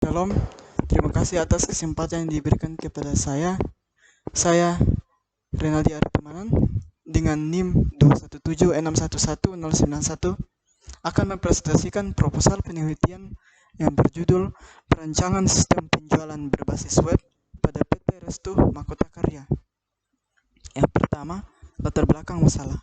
Shalom, terima kasih atas kesempatan yang diberikan kepada saya. Saya Renaldi Arifmanan dengan NIM 217611091 akan mempresentasikan proposal penelitian yang berjudul Perancangan Sistem Penjualan Berbasis Web pada PT Restu Mahkota Karya. Yang pertama, latar belakang masalah.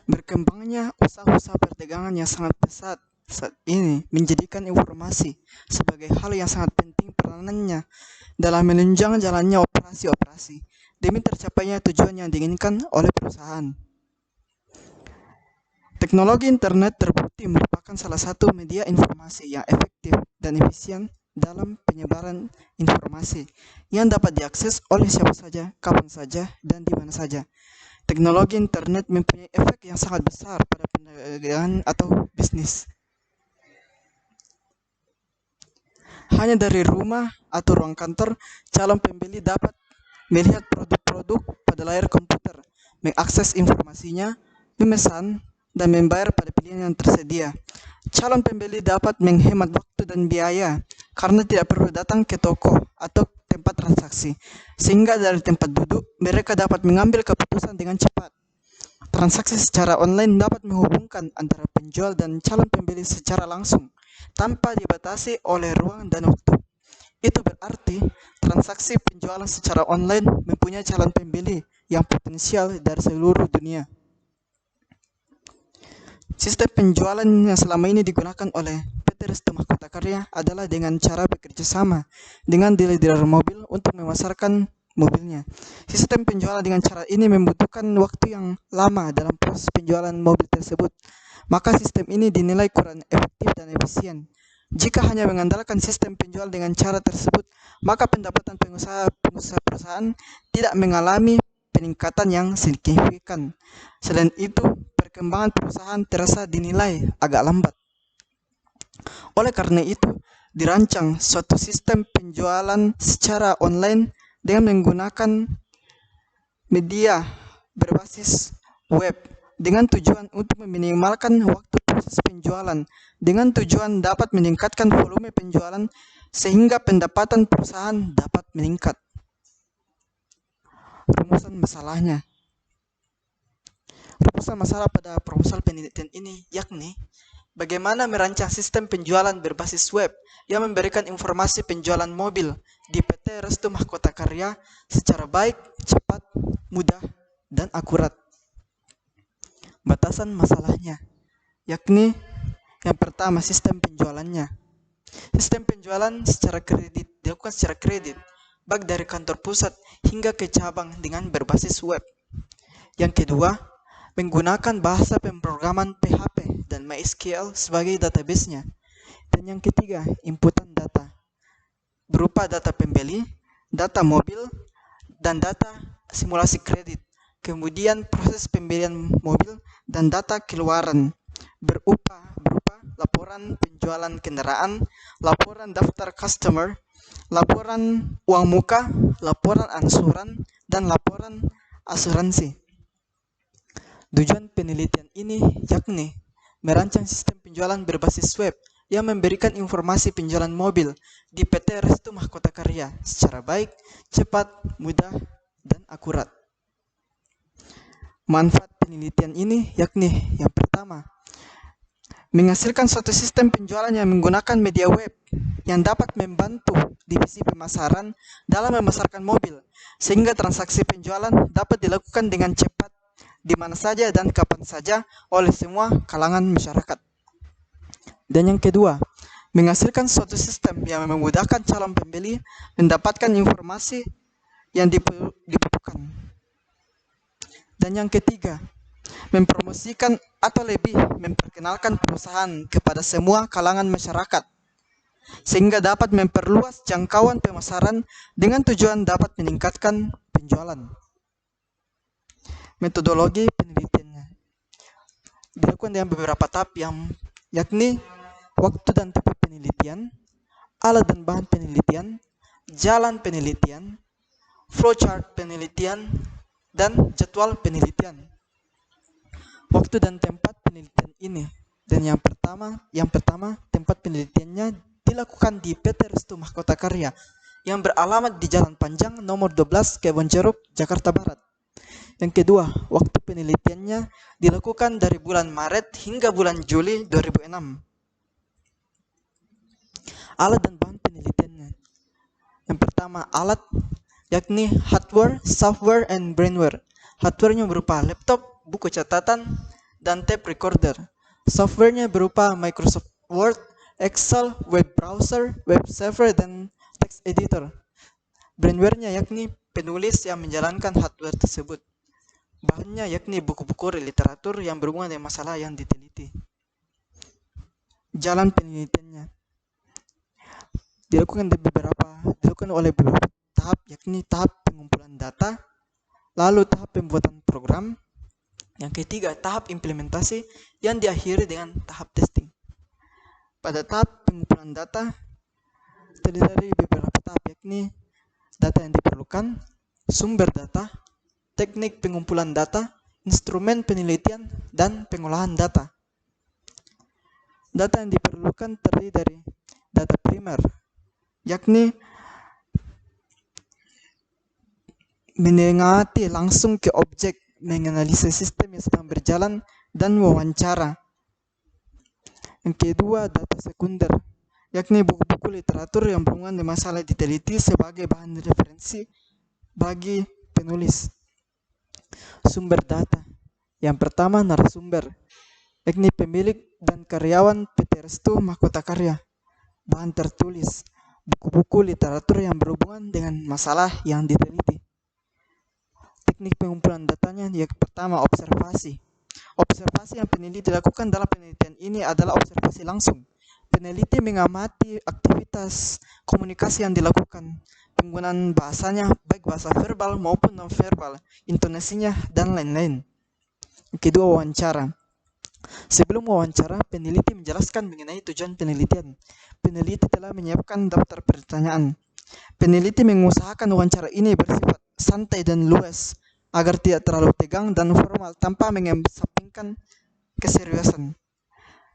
Berkembangnya usaha-usaha perdagangan yang sangat pesat saat ini menjadikan informasi sebagai hal yang sangat penting peranannya dalam menunjang jalannya operasi-operasi demi tercapainya tujuan yang diinginkan oleh perusahaan. Teknologi internet terbukti merupakan salah satu media informasi yang efektif dan efisien dalam penyebaran informasi yang dapat diakses oleh siapa saja, kapan saja, dan di mana saja. Teknologi internet mempunyai efek yang sangat besar pada perdagangan atau bisnis. Hanya dari rumah atau ruang kantor, calon pembeli dapat melihat produk-produk pada layar komputer, mengakses informasinya, memesan, dan membayar pada pilihan yang tersedia. Calon pembeli dapat menghemat waktu dan biaya karena tidak perlu datang ke toko atau tempat transaksi, sehingga dari tempat duduk mereka dapat mengambil keputusan dengan cepat. Transaksi secara online dapat menghubungkan antara penjual dan calon pembeli secara langsung, tanpa dibatasi oleh ruang dan waktu. Itu berarti transaksi penjualan secara online mempunyai calon pembeli yang potensial dari seluruh dunia. Sistem penjualan yang selama ini digunakan oleh PT Restu Mahkota Karya adalah dengan cara bekerja sama dengan dealer-dealer mobil untuk memasarkan mobilnya. Sistem penjualan dengan cara ini membutuhkan waktu yang lama dalam proses penjualan mobil tersebut. Maka sistem ini dinilai kurang efektif dan efisien. Jika hanya mengandalkan sistem penjual dengan cara tersebut, maka pendapatan pengusaha perusahaan tidak mengalami peningkatan yang signifikan. Selain itu, perkembangan perusahaan terasa dinilai agak lambat. Oleh karena itu, dirancang suatu sistem penjualan secara online dengan menggunakan media berbasis web dengan tujuan untuk meminimalkan waktu proses penjualan dengan tujuan dapat meningkatkan volume penjualan sehingga pendapatan perusahaan dapat meningkat. Rumusan masalahnya. Rumusan masalah pada proposal penelitian ini yakni bagaimana merancang sistem penjualan berbasis web yang memberikan informasi penjualan mobil di PT Restu Mahkota Karya secara baik, cepat, mudah, dan akurat. Batasan masalahnya, yakni yang pertama sistem penjualannya. Sistem penjualan secara kredit dilakukan secara kredit, baik dari kantor pusat hingga ke cabang dengan berbasis web. Yang kedua, menggunakan bahasa pemrograman PHP dan MySQL sebagai database-nya. Dan yang ketiga, inputan data berupa data pembeli, data mobil, dan data simulasi kredit. Kemudian proses pembelian mobil dan data keluaran berupa laporan penjualan kendaraan, laporan daftar customer, laporan uang muka, laporan angsuran, dan laporan asuransi. Tujuan penelitian ini yakni merancang sistem penjualan berbasis web yang memberikan informasi penjualan mobil di PT Restu Mahkota Karya secara baik, cepat, mudah, dan akurat. Manfaat penelitian ini yakni yang pertama, menghasilkan suatu sistem penjualan yang menggunakan media web yang dapat membantu divisi pemasaran dalam memasarkan mobil, sehingga transaksi penjualan dapat dilakukan dengan cepat di mana saja dan kapan saja oleh semua kalangan masyarakat. Dan yang kedua, menghasilkan suatu sistem yang memudahkan calon pembeli mendapatkan informasi yang dibutuhkan. Dan yang ketiga, mempromosikan atau lebih memperkenalkan perusahaan kepada semua kalangan masyarakat, sehingga dapat memperluas jangkauan pemasaran dengan tujuan dapat meningkatkan penjualan. Metodologi penelitiannya dilakukan dengan beberapa tahap yakni waktu dan tempat penelitian, alat dan bahan penelitian, jalan penelitian, flowchart penelitian, dan jadwal penelitian. Waktu dan tempat penelitian ini Dan yang pertama tempat penelitiannya dilakukan di PT Restu Mahkota Karya yang beralamat di Jalan Panjang nomor 12 Kebonjeruk, Jakarta Barat. Yang kedua, waktu penelitiannya dilakukan dari bulan Maret hingga bulan Juli 2006. Alat dan bahan penelitiannya. Yang pertama, alat yakni hardware, software, and brainware. Hardware-nya berupa laptop, buku catatan, dan tape recorder. Software-nya berupa Microsoft Word, Excel, web browser, web server, dan text editor. Brainware-nya yakni penulis yang menjalankan hardware tersebut. Bahannya yakni buku-buku literatur yang berhubungan dengan masalah yang diteliti. Jalan penelitiannya dilakukan oleh beberapa tahap, yakni tahap pengumpulan data, lalu tahap pembuatan program, yang ketiga tahap implementasi, yang diakhiri dengan tahap testing. Pada tahap pengumpulan data terdiri dari beberapa tahap, yakni data yang diperlukan, sumber data, teknik pengumpulan data, instrumen penelitian, dan pengolahan data. Data yang diperlukan terdiri dari data primer, yakni mengamati langsung ke objek, menganalisis sistem yang sedang berjalan, dan wawancara. Yang kedua, data sekunder, yakni buku-buku literatur yang berhubungan dengan masalah diteliti sebagai bahan referensi bagi penulis. Sumber data. Yang pertama, narasumber, yakni pemilik dan karyawan PT Restu Mahkota Karya. Bahan tertulis, buku-buku literatur yang berhubungan dengan masalah yang diteliti. Teknik pengumpulan datanya yang pertama, observasi. Observasi yang peneliti lakukan dalam penelitian ini adalah observasi langsung. Peneliti mengamati aktivitas komunikasi yang dilakukan, penggunaan bahasanya, baik bahasa verbal maupun non-verbal, intonasinya, dan lain-lain. Kedua, wawancara. Sebelum wawancara, peneliti menjelaskan mengenai tujuan penelitian. Peneliti telah menyiapkan daftar pertanyaan. Peneliti mengusahakan wawancara ini bersifat santai dan luas, agar tidak terlalu tegang dan formal tanpa mengesampingkan keseriusan.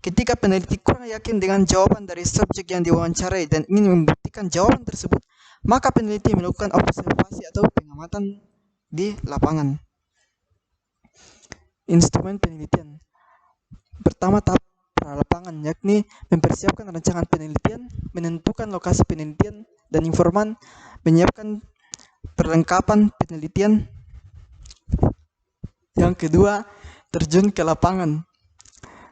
Ketika peneliti kurang yakin dengan jawaban dari subjek yang diwawancarai dan ingin membuktikan jawaban tersebut, maka peneliti melakukan observasi atau pengamatan di lapangan. Instrumen penelitian. Pertama, tahap pra-lapangan, yakni mempersiapkan rancangan penelitian, menentukan lokasi penelitian dan informan, menyiapkan perlengkapan penelitian. Yang kedua, terjun ke lapangan,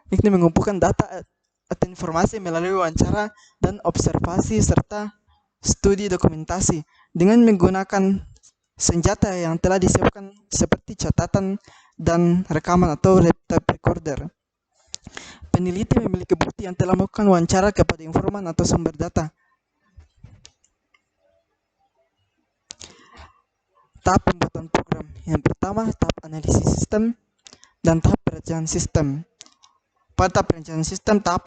yakni mengumpulkan data atau informasi melalui wawancara dan observasi serta studi dokumentasi dengan menggunakan senjata yang telah disiapkan seperti catatan dan rekaman atau tape recorder. Peneliti memiliki bukti yang telah melakukan wawancara kepada informan atau sumber data. Tahap pembuatan program. Yang pertama, tahap analisis sistem dan tahap perencanaan sistem. Pada tahap perencanaan sistem, tahap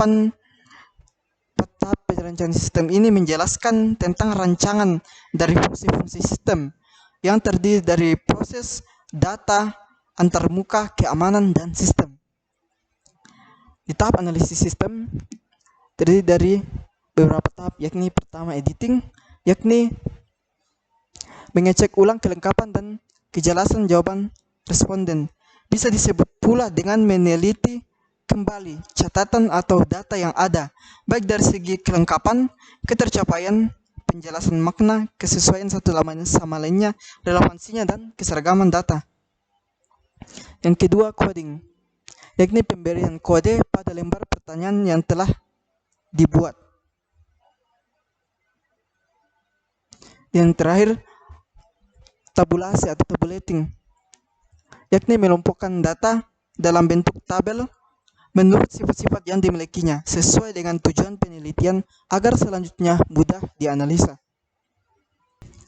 perencanaan sistem ini menjelaskan tentang rancangan dari fungsi-fungsi sistem yang terdiri dari proses, data, antarmuka, keamanan, dan sistem. Di tahap analisis sistem terdiri dari beberapa tahap, yakni pertama editing, yakni mengecek ulang kelengkapan dan kejelasan jawaban responden. Bisa disebut pula dengan meneliti kembali catatan atau data yang ada, baik dari segi kelengkapan, ketercapaian, penjelasan makna, kesesuaian satu sama lainnya, relevansinya, dan keseragaman data. Yang kedua, coding, yakni pemberian kode pada lembar pertanyaan yang telah dibuat. Yang terakhir, tabulasi atau tabulating, yakni melompokkan data dalam bentuk tabel menurut sifat-sifat yang dimilikinya sesuai dengan tujuan penelitian agar selanjutnya mudah dianalisa.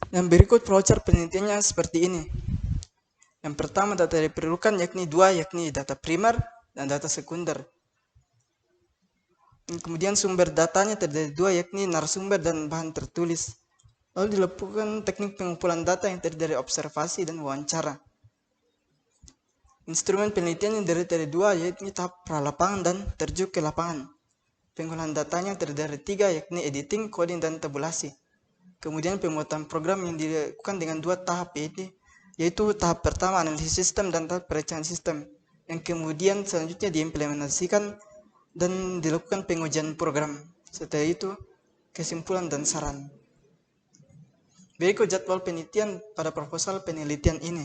Yang berikut flowchart penelitiannya seperti ini. Yang pertama, data yang diperlukan yakni data primer dan data sekunder. Kemudian sumber datanya terdiri dari dua, yakni narasumber dan bahan tertulis. Lalu dilakukan teknik pengumpulan data yang terdiri dari observasi dan wawancara. Instrumen penelitian yang terdiri dari dua, yaitu tahap pra-lapangan dan terjun ke lapangan. Pengolahan datanya terdiri dari tiga, yakni editing, coding, dan tabulasi. Kemudian pembuatan program yang dilakukan dengan dua tahap, yaitu tahap pertama analisis sistem dan tahap perencanaan sistem, yang kemudian selanjutnya diimplementasikan dan dilakukan pengujian program. Setelah itu, kesimpulan dan saran. Berikut jadwal penelitian pada proposal penelitian ini.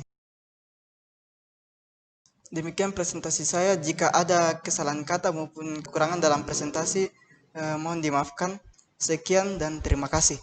Demikian presentasi saya. Jika ada kesalahan kata maupun kekurangan dalam presentasi, mohon dimaafkan. Sekian dan terima kasih.